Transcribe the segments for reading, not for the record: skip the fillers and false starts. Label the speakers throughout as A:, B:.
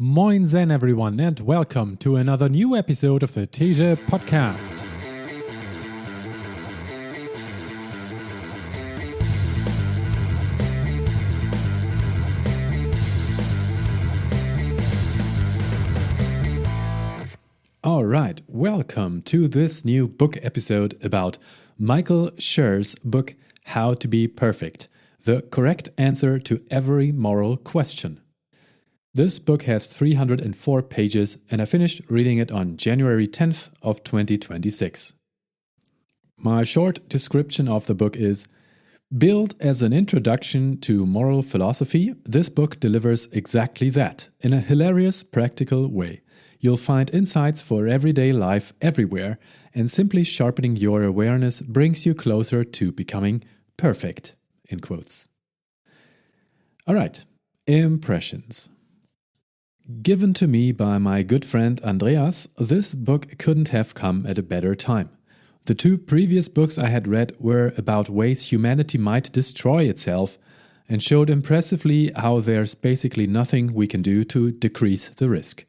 A: Moin Zen everyone and welcome to another new episode of the Teja podcast. Alright, welcome to this new book episode about Michael Schur's book How to Be Perfect, the correct answer to every moral question. This book has 304 pages and I finished reading it on January 10th of 2026. My short description of the book is: billed as an introduction to moral philosophy, this book delivers exactly that, in a hilarious, practical way. You'll find insights for everyday life everywhere, and simply sharpening your awareness brings you closer to becoming perfect, in quotes. Alright, impressions. Given to me by my good friend Andreas, this book couldn't have come at a better time. The two previous books I had read were about ways humanity might destroy itself and showed impressively how there's basically nothing we can do to decrease the risk.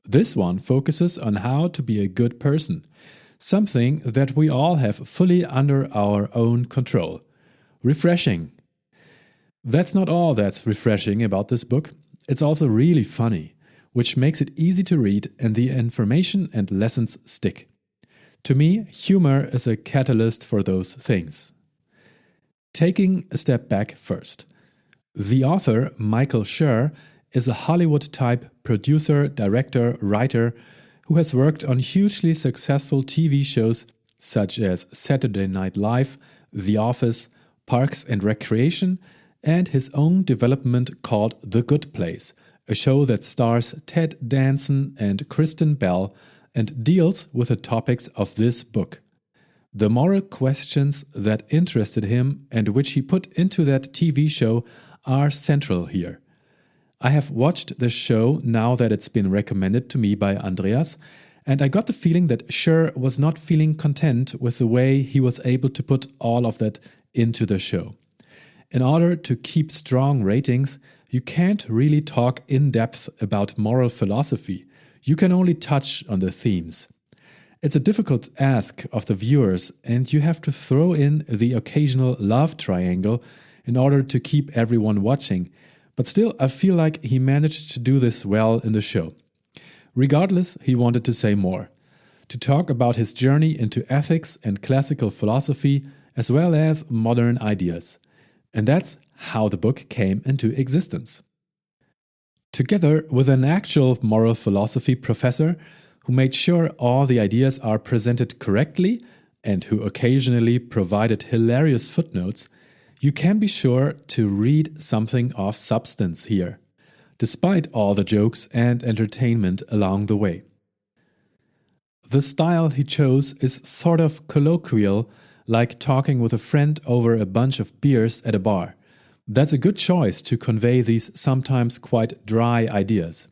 A: This one focuses on how to be a good person, something that we all have fully under our own control. Refreshing. That's not all that's refreshing about this book. It's also really funny, which makes it easy to read and the information and lessons stick. To me, humor is a catalyst for those things. Taking a step back first. The author, Michael Schur, is a Hollywood-type producer, director, writer who has worked on hugely successful TV shows such as Saturday Night Live, The Office, Parks and Recreation, and his own development called The Good Place, a show that stars Ted Danson and Kristen Bell and deals with the topics of this book. The moral questions that interested him and which he put into that TV show are central here. I have watched the show now that it's been recommended to me by Andreas, and I got the feeling that Schur was not feeling content with the way he was able to put all of that into the show. In order to keep strong ratings, you can't really talk in depth about moral philosophy. You can only touch on the themes. It's a difficult ask of the viewers, and you have to throw in the occasional love triangle in order to keep everyone watching. But still, I feel like he managed to do this well in the show. Regardless, he wanted to say more. To talk about his journey into ethics and classical philosophy, as well as modern ideas. And that's how the book came into existence. Together with an actual moral philosophy professor who made sure all the ideas are presented correctly and who occasionally provided hilarious footnotes, you can be sure to read something of substance here, despite all the jokes and entertainment along the way. The style he chose is sort of colloquial, like talking with a friend over a bunch of beers at a bar. That's a good choice to convey these sometimes quite dry ideas.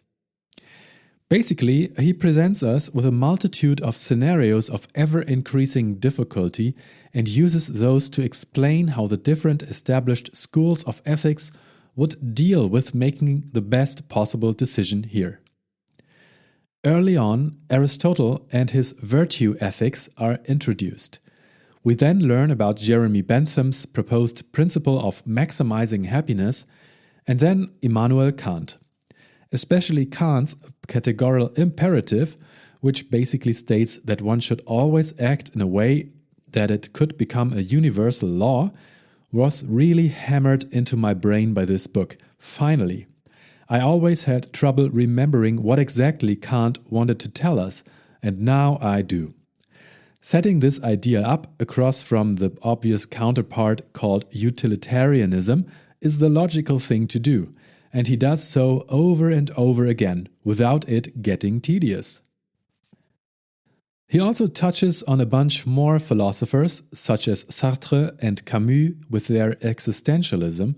A: Basically, he presents us with a multitude of scenarios of ever-increasing difficulty and uses those to explain how the different established schools of ethics would deal with making the best possible decision here. Early on, Aristotle and his virtue ethics are introduced. We then learn about Jeremy Bentham's proposed principle of maximizing happiness, and then Immanuel Kant. Especially Kant's categorical imperative, which basically states that one should always act in a way that it could become a universal law, was really hammered into my brain by this book, finally. I always had trouble remembering what exactly Kant wanted to tell us, and now I do. Setting this idea up across from the obvious counterpart called utilitarianism is the logical thing to do, and he does so over and over again without it getting tedious. He also touches on a bunch more philosophers, such as Sartre and Camus with their existentialism,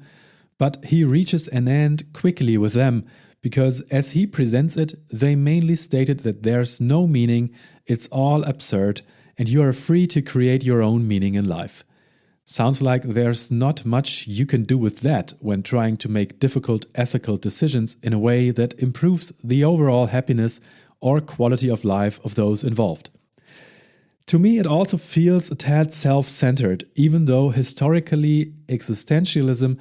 A: but he reaches an end quickly with them because, as he presents it, they mainly stated that there's no meaning, it's all absurd, and you are free to create your own meaning in life. Sounds like there's not much you can do with that when trying to make difficult ethical decisions in a way that improves the overall happiness or quality of life of those involved. To me, it also feels a tad self-centered, even though historically existentialism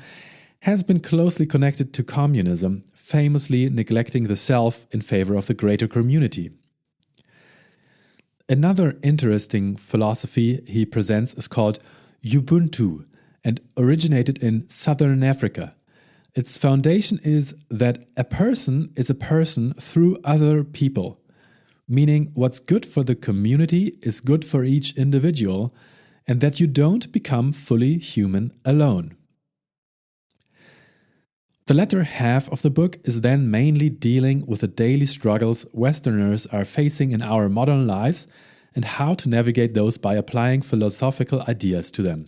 A: has been closely connected to communism, famously neglecting the self in favor of the greater community. Another interesting philosophy he presents is called Ubuntu and originated in southern Africa. Its foundation is that a person is a person through other people, meaning what's good for the community is good for each individual, and that you don't become fully human alone. The latter half of the book is then mainly dealing with the daily struggles Westerners are facing in our modern lives and how to navigate those by applying philosophical ideas to them.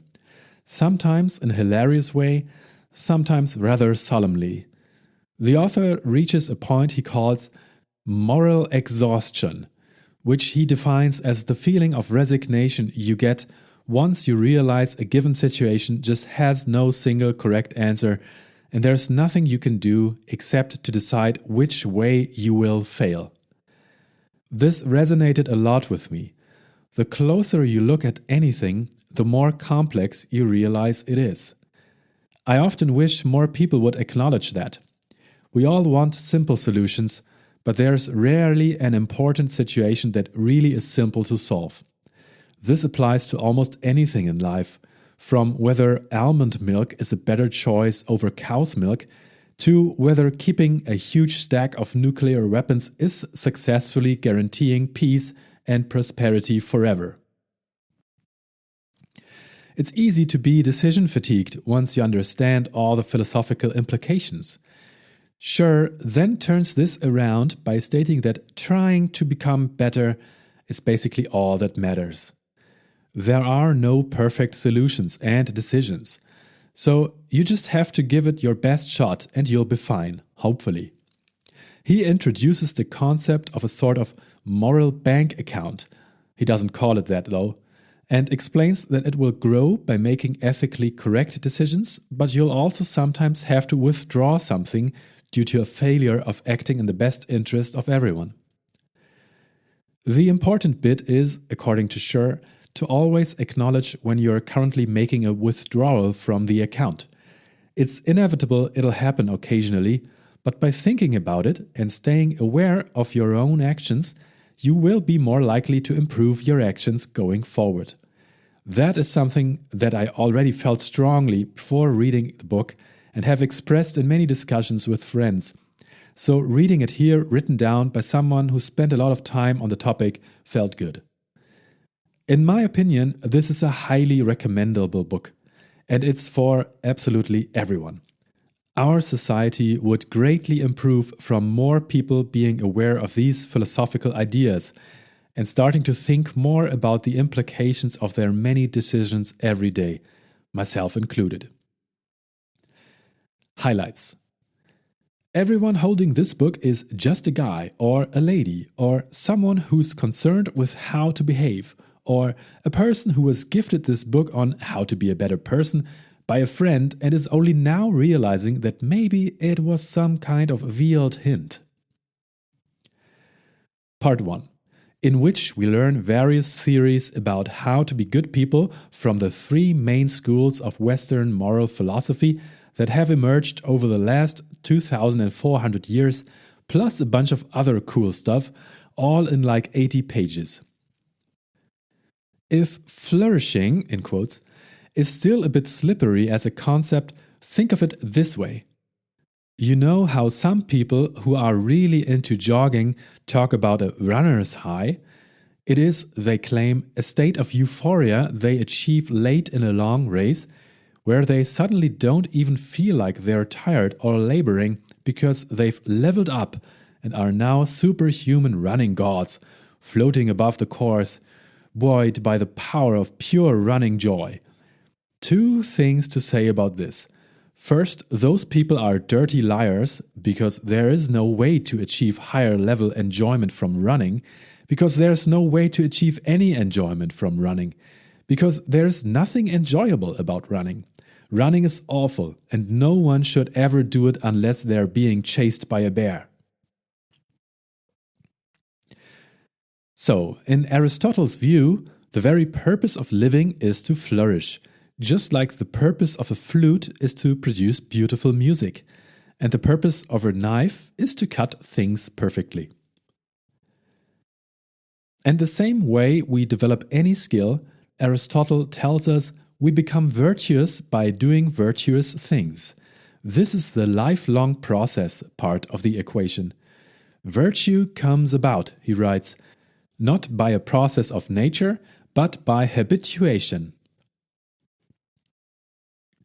A: Sometimes in a hilarious way, sometimes rather solemnly. The author reaches a point he calls moral exhaustion, which he defines as the feeling of resignation you get once you realize a given situation just has no single correct answer and there's nothing you can do except to decide which way you will fail. This resonated a lot with me. The closer you look at anything, the more complex you realize it is. I often wish more people would acknowledge that. We all want simple solutions, but there's rarely an important situation that really is simple to solve. This applies to almost anything in life, from whether almond milk is a better choice over cow's milk, to whether keeping a huge stack of nuclear weapons is successfully guaranteeing peace and prosperity forever. It's easy to be decision fatigued once you understand all the philosophical implications. Schur then turns this around by stating that trying to become better is basically all that matters. There are no perfect solutions and decisions, so you just have to give it your best shot and you'll be fine, hopefully. He introduces the concept of a sort of moral bank account, he doesn't call it that though, and explains that it will grow by making ethically correct decisions, but you'll also sometimes have to withdraw something due to a failure of acting in the best interest of everyone. The important bit is, according to Schur, to always acknowledge when you're currently making a withdrawal from the account. It's inevitable it'll happen occasionally, but by thinking about it and staying aware of your own actions, you will be more likely to improve your actions going forward. That is something that I already felt strongly before reading the book and have expressed in many discussions with friends. So reading it here written down by someone who spent a lot of time on the topic felt good. In my opinion, this is a highly recommendable book, and it's for absolutely everyone. Our society would greatly improve from more people being aware of these philosophical ideas and starting to think more about the implications of their many decisions every day, myself included. Highlights. Everyone holding this book is just a guy or a lady or someone who's concerned with how to behave, or a person who was gifted this book on how to be a better person by a friend and is only now realizing that maybe it was some kind of veiled hint. Part 1, in which we learn various theories about how to be good people from the three main schools of Western moral philosophy that have emerged over the last 2,400 years, plus a bunch of other cool stuff, all in like 80 pages. If flourishing, in quotes, is still a bit slippery as a concept, think of it this way. You know how some people who are really into jogging talk about a runner's high? It is, they claim, a state of euphoria they achieve late in a long race, where they suddenly don't even feel like they're tired or laboring because they've leveled up and are now superhuman running gods, floating above the course, buoyed by the power of pure running joy. Two things to say about this. First, those people are dirty liars because there is no way to achieve higher level enjoyment from running, because there's no way to achieve any enjoyment from running, Because there's nothing enjoyable about running. Running is awful, and no one should ever do it unless they're being chased by a bear. So, in Aristotle's view, the very purpose of living is to flourish, just like the purpose of a flute is to produce beautiful music, and the purpose of a knife is to cut things perfectly. And the same way we develop any skill, Aristotle tells us we become virtuous by doing virtuous things. This is the lifelong process part of the equation. Virtue comes about, he writes, not by a process of nature, but by habituation.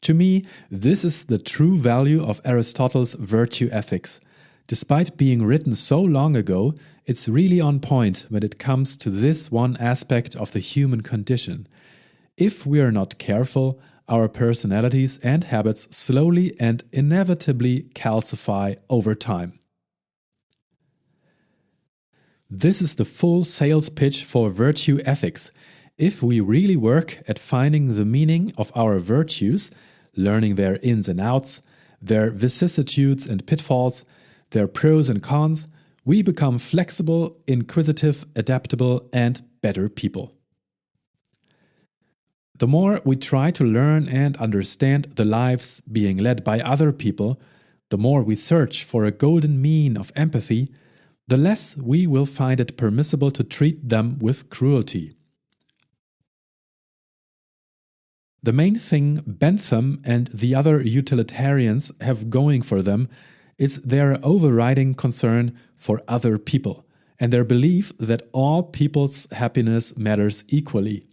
A: To me, this is the true value of Aristotle's virtue ethics. Despite being written so long ago, it's really on point when it comes to this one aspect of the human condition. If we are not careful, our personalities and habits slowly and inevitably calcify over time. This is the full sales pitch for virtue ethics. If we really work at finding the meaning of our virtues, learning their ins and outs, their vicissitudes and pitfalls, their pros and cons, we become flexible, inquisitive, adaptable, and better people. The more we try to learn and understand the lives being led by other people, the more we search for a golden mean of empathy, the less we will find it permissible to treat them with cruelty. The main thing Bentham and the other utilitarians have going for them is their overriding concern for other people and their belief that all people's happiness matters equally.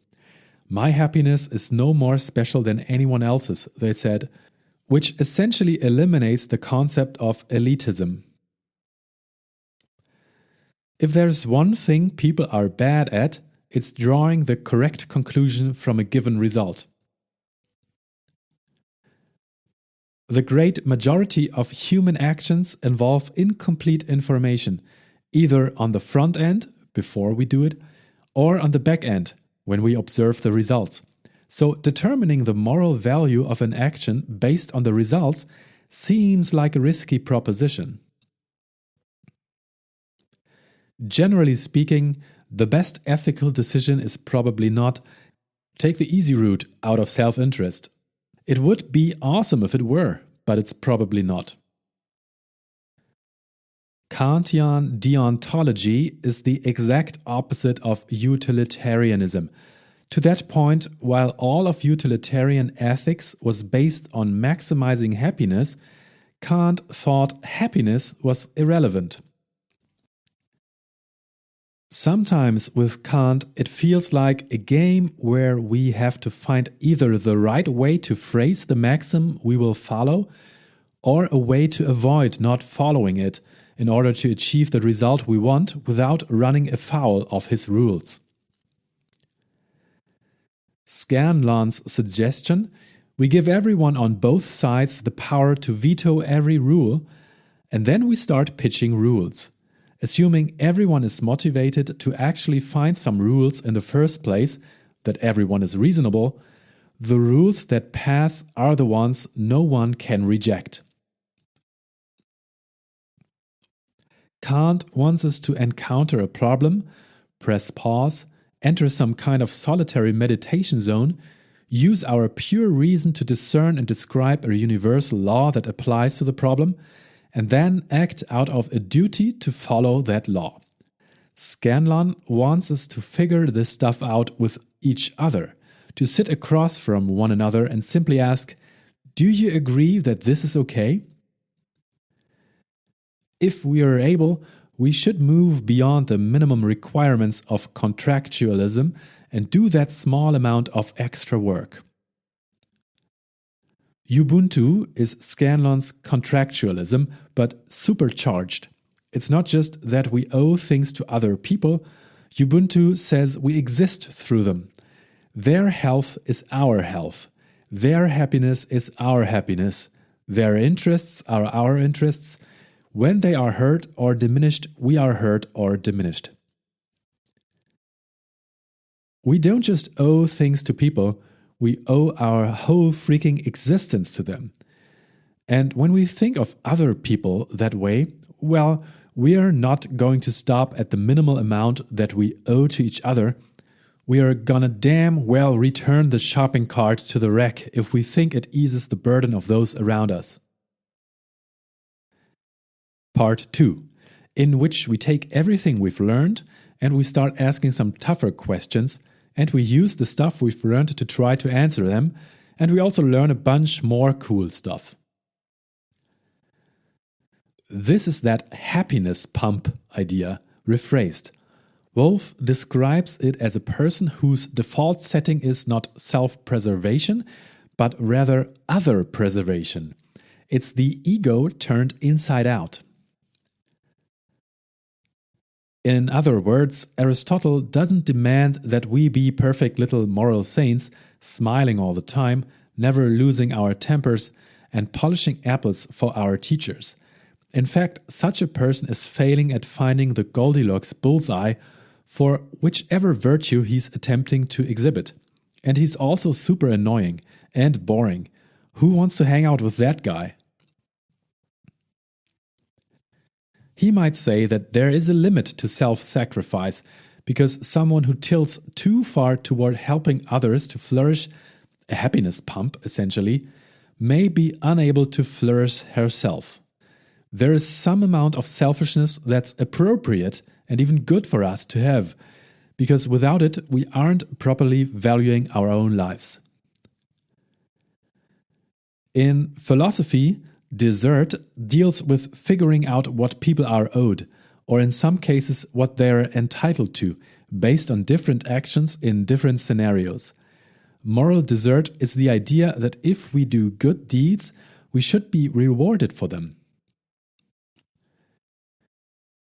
A: My happiness is no more special than anyone else's, they said, which essentially eliminates the concept of elitism. If there's one thing people are bad at, it's drawing the correct conclusion from a given result. The great majority of human actions involve incomplete information, either on the front end, before we do it, or on the back end, when we observe the results. So determining the moral value of an action based on the results seems like a risky proposition. Generally speaking, the best ethical decision is probably not take the easy route out of self-interest. It would be awesome if it were, but it's probably not. Kantian deontology is the exact opposite of utilitarianism. To that point, while all of utilitarian ethics was based on maximizing happiness, Kant thought happiness was irrelevant. Sometimes with Kant, it feels like a game where we have to find either the right way to phrase the maxim we will follow, or a way to avoid not following it in order to achieve the result we want without running afoul of his rules. Scanlon's suggestion, we give everyone on both sides the power to veto every rule, and then we start pitching rules. Assuming everyone is motivated to actually find some rules in the first place, that everyone is reasonable, the rules that pass are the ones no one can reject. Kant wants us to encounter a problem, press pause, enter some kind of solitary meditation zone, use our pure reason to discern and describe a universal law that applies to the problem, and then act out of a duty to follow that law. Scanlon wants us to figure this stuff out with each other, to sit across from one another and simply ask, do you agree that this is okay? If we are able, we should move beyond the minimum requirements of contractualism and do that small amount of extra work. Ubuntu is Scanlon's contractualism, but supercharged. It's not just that we owe things to other people. Ubuntu says we exist through them. Their health is our health. Their happiness is our happiness. Their interests are our interests. When they are hurt or diminished, we are hurt or diminished. We don't just owe things to people, we owe our whole freaking existence to them. And when we think of other people that way, well, we are not going to stop at the minimal amount that we owe to each other. We are gonna damn well return the shopping cart to the rack if we think it eases the burden of those around us. Part 2, in which we take everything we've learned and we start asking some tougher questions, and we use the stuff we've learned to try to answer them, and we also learn a bunch more cool stuff. This is that happiness pump idea, rephrased. Wolf describes it as a person whose default setting is not self-preservation, but rather other-preservation. It's the ego turned inside out. In other words, Aristotle doesn't demand that we be perfect little moral saints, smiling all the time, never losing our tempers, and polishing apples for our teachers. In fact, such a person is failing at finding the Goldilocks bullseye for whichever virtue he's attempting to exhibit. And he's also super annoying and boring. Who wants to hang out with that guy? He might say that there is a limit to self-sacrifice because someone who tilts too far toward helping others to flourish, a happiness pump essentially, may be unable to flourish herself. There is some amount of selfishness that's appropriate and even good for us to have, because without it we aren't properly valuing our own lives. In philosophy, desert deals with figuring out what people are owed, or in some cases what they're entitled to, based on different actions in different scenarios. Moral desert is the idea that if we do good deeds, we should be rewarded for them.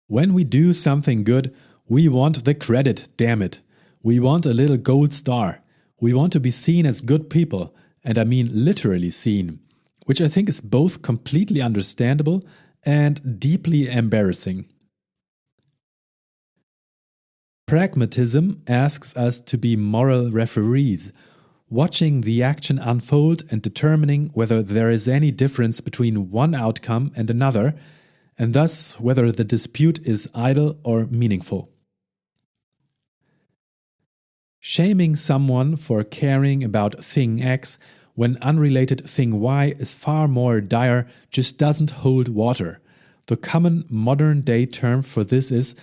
A: When we do something good, we want the credit, damn it. We want a little gold star. We want to be seen as good people, and I mean literally seen, which I think is both completely understandable and deeply embarrassing. Pragmatism asks us to be moral referees, watching the action unfold and determining whether there is any difference between one outcome and another, and thus whether the dispute is idle or meaningful. Shaming someone for caring about thing X when unrelated thing Y is far more dire just doesn't hold water. The common modern-day term for this is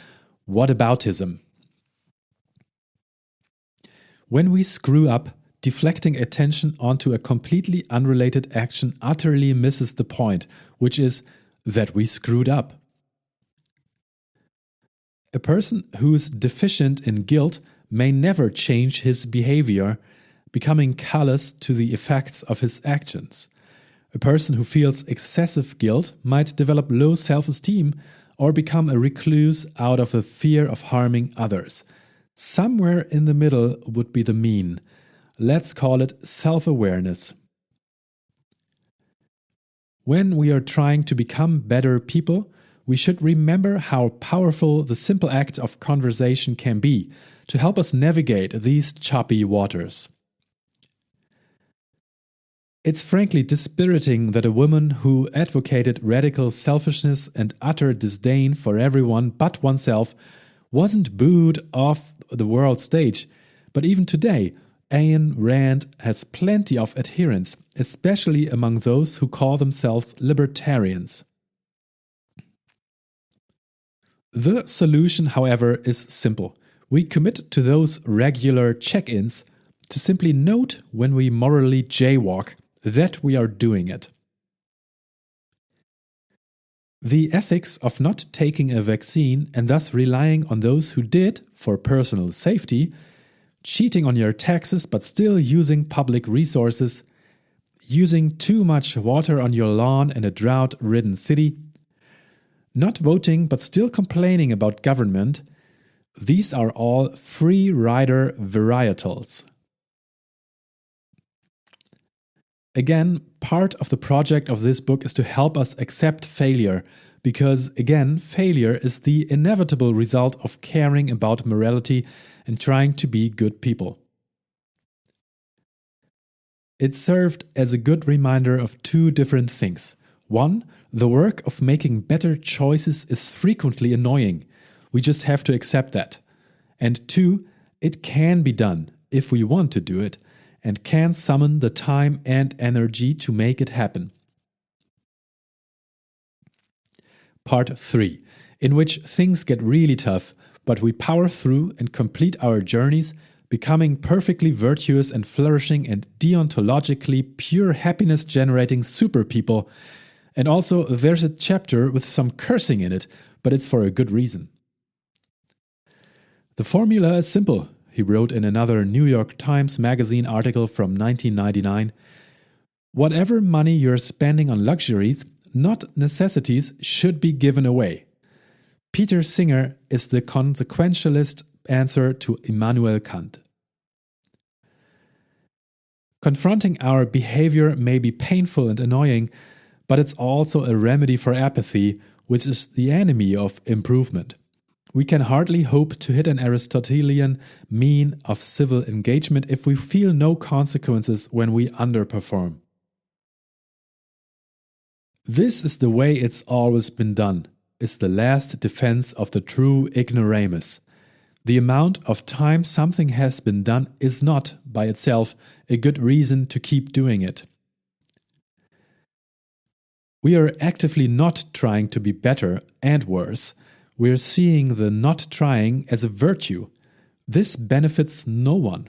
A: whataboutism. When we screw up, deflecting attention onto a completely unrelated action utterly misses the point, which is that we screwed up. A person who's deficient in guilt may never change his behavior, becoming callous to the effects of his actions. A person who feels excessive guilt might develop low self-esteem or become a recluse out of a fear of harming others. Somewhere in the middle would be the mean. Let's call it self-awareness. When we are trying to become better people, we should remember how powerful the simple act of conversation can be to help us navigate these choppy waters. It's frankly dispiriting that a woman who advocated radical selfishness and utter disdain for everyone but oneself wasn't booed off the world stage, but even today, Ayn Rand has plenty of adherents, especially among those who call themselves libertarians. The solution, however, is simple. We commit to those regular check-ins to simply note when we morally jaywalk that we are doing it. The ethics of not taking a vaccine and thus relying on those who did for personal safety, cheating on your taxes but still using public resources, using too much water on your lawn in a drought-ridden city, not voting but still complaining about government, these are all free rider varietals. Again, part of the project of this book is to help us accept failure, because, again, failure is the inevitable result of caring about morality and trying to be good people. It served as a good reminder of two different things. One, the work of making better choices is frequently annoying. We just have to accept that. And two, it can be done if we want to do it and can summon the time and energy to make it happen. Part 3, in which things get really tough, but we power through and complete our journeys, becoming perfectly virtuous and flourishing and deontologically pure happiness-generating super people. And also, there's a chapter with some cursing in it, but it's for a good reason. The formula is simple, he wrote in another New York Times Magazine article from 1999. Whatever money you're spending on luxuries, not necessities, should be given away. Peter Singer is the consequentialist answer to Immanuel Kant. Confronting our behavior may be painful and annoying, but it's also a remedy for apathy, which is the enemy of improvement. We can hardly hope to hit an Aristotelian mean of civil engagement if we feel no consequences when we underperform. This is the way it's always been done, is the last defense of the true ignoramus. The amount of time something has been done is not, by itself, a good reason to keep doing it. We are actively not trying to be better and worse. We are seeing the not trying as a virtue. This benefits no one.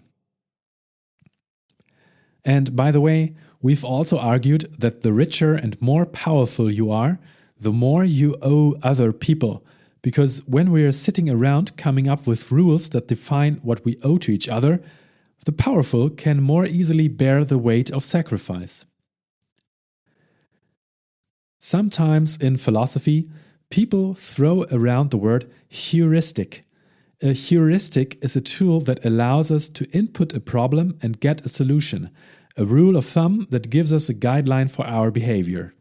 A: And by the way, we've also argued that the richer and more powerful you are, the more you owe other people. Because when we are sitting around coming up with rules that define what we owe to each other, the powerful can more easily bear the weight of sacrifice. Sometimes in philosophy, people throw around the word heuristic. A heuristic is a tool that allows us to input a problem and get a solution, a rule of thumb that gives us a guideline for our behavior.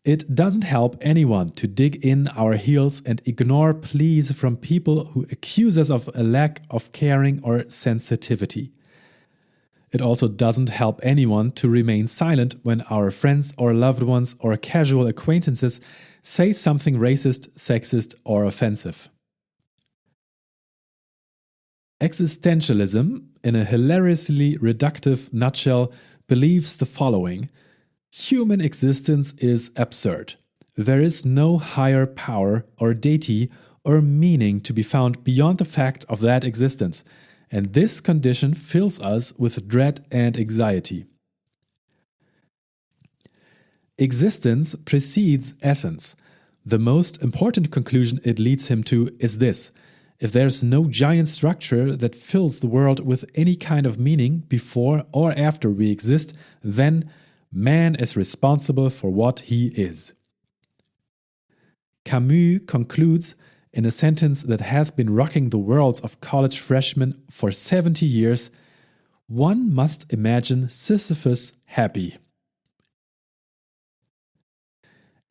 A: It doesn't help anyone to dig in our heels and ignore pleas from people who accuse us of a lack of caring or sensitivity. It also doesn't help anyone to remain silent when our friends or loved ones or casual acquaintances say something racist, sexist, or offensive. Existentialism, in a hilariously reductive nutshell, believes the following: human existence is absurd. There is no higher power or deity or meaning to be found beyond the fact of that existence, and this condition fills us with dread and anxiety. Existence precedes essence. The most important conclusion it leads him to is this: if there's no giant structure that fills the world with any kind of meaning before or after we exist, then man is responsible for what he is. Camus concludes in a sentence that has been rocking the worlds of college freshmen for 70 years, one must imagine Sisyphus happy.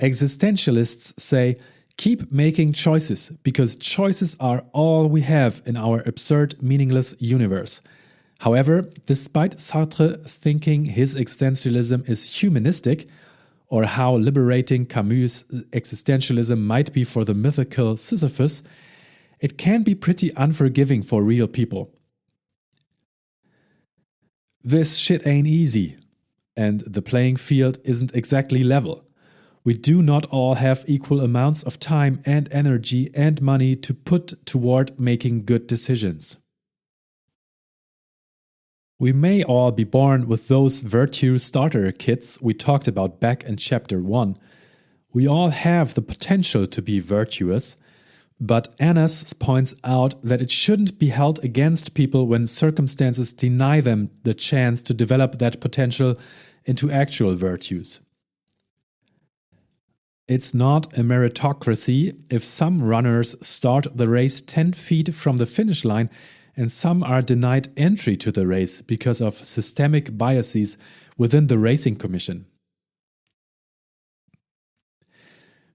A: Existentialists say, keep making choices, because choices are all we have in our absurd, meaningless universe. However, despite Sartre thinking his existentialism is humanistic, or how liberating Camus' existentialism might be for the mythical Sisyphus, it can be pretty unforgiving for real people. This shit ain't easy, and the playing field isn't exactly level. We do not all have equal amounts of time and energy and money to put toward making good decisions. We may all be born with those virtue starter kits we talked about back in chapter 1. We all have the potential to be virtuous, but Annas points out that it shouldn't be held against people when circumstances deny them the chance to develop that potential into actual virtues. It's not a meritocracy if some runners start the race 10 feet from the finish line and some are denied entry to the race because of systemic biases within the racing commission.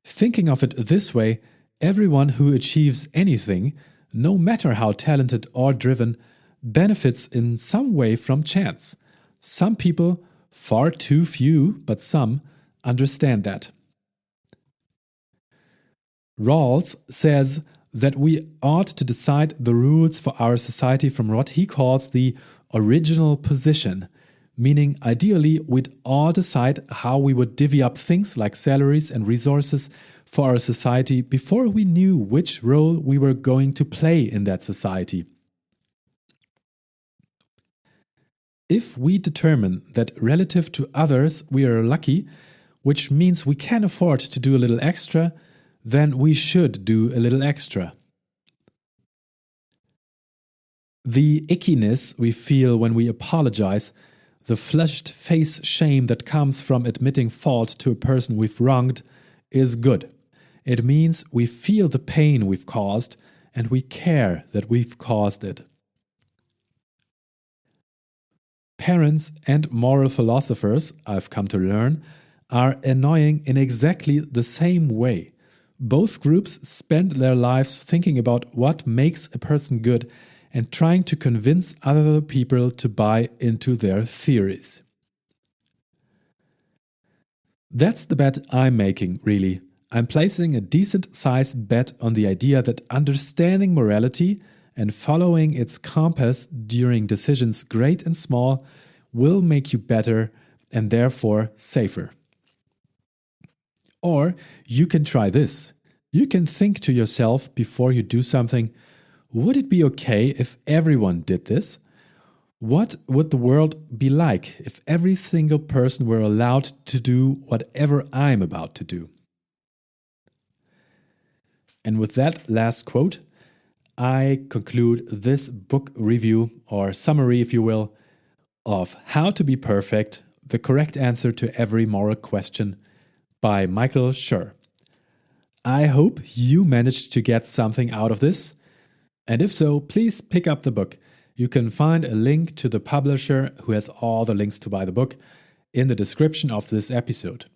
A: Thinking of it this way, everyone who achieves anything, no matter how talented or driven, benefits in some way from chance. Some people, far too few, but some, understand that. Rawls says that we ought to decide the rules for our society from what he calls the original position, meaning ideally we'd all decide how we would divvy up things like salaries and resources for our society before we knew which role we were going to play in that society. If we determine that relative to others we are lucky, which means we can afford to do a little extra, then we should do a little extra. The ickiness we feel when we apologize, the flushed face shame that comes from admitting fault to a person we've wronged, is good. It means we feel the pain we've caused and we care that we've caused it. Parents and moral philosophers, I've come to learn, are annoying in exactly the same way. Both groups spend their lives thinking about what makes a person good and trying to convince other people to buy into their theories. That's the bet I'm making, really. I'm placing a decent-sized bet on the idea that understanding morality and following its compass during decisions great and small will make you better and therefore safer. Or you can try this. You can think to yourself before you do something, would it be okay if everyone did this? What would the world be like if every single person were allowed to do whatever I'm about to do? And with that last quote, I conclude this book review, or summary if you will, of How to Be Perfect, the Correct Answer to Every Moral Question by Michael Schur. I hope you managed to get something out of this, and if so, please pick up the book. You can find a link to the publisher, who has all the links to buy the book, in the description of this episode.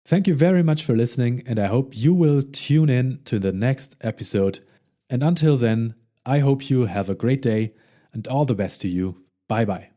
A: Thank you very much for listening, and I hope you will tune in to the next episode. And until then, I hope you have a great day, and all the best to you. Bye bye.